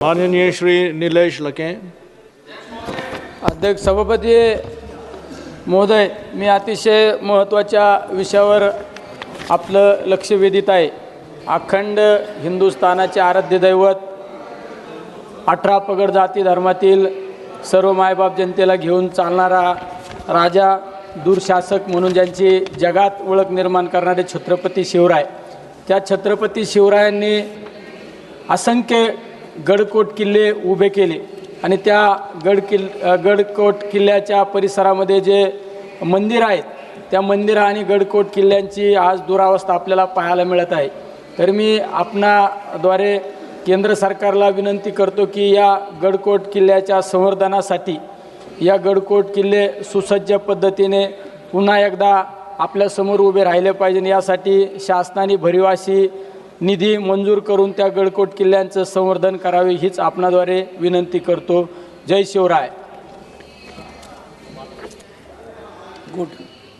माननीय श्री निलेश लके। अध्यक्ष सभापती महोदय, मी अतिशय महत्त्वाच्या विषयावर आपलं लक्ष वेधित आहे। अखंड हिंदुस्थानाचे आराध्य दैवत 18 पगड जाती धर्मातील सर्व मायबाप जनतेला घेऊन चालणारा राजा दूरशासक म्हणून ज्यांची जगात ओळख निर्माण करणारे छत्रपती शिवराय, त्या छत्रपती शिवरायांनी असंख्य गडकोट किल्ले उभे केले आणि त्या गडकोट किल्ल्याच्या परिसरामध्ये जे मंदिर आहेत त्या मंदिर आणि गडकोट किल्ल्यांची आज दुरावस्था आपल्याला पाहायला मिळत आहे। तर मी आपणाद्वारे केंद्र सरकारला विनंती करतो की या गडकोट किल्ल्याच्या संवर्धनासाठी या गडकोट किल्ले सुसज्ज पद्धतीने पुन्हा एकदा आपल्यासमोर उभे राहिले पाहिजे। यासाठी शासनाने भरीव निधी मंजूर करून त्या गडकोट किल्ल्यांचं संवर्धन करावे हीच आपणाद्वारे विनंती करतो। जय शिवराय। गुड।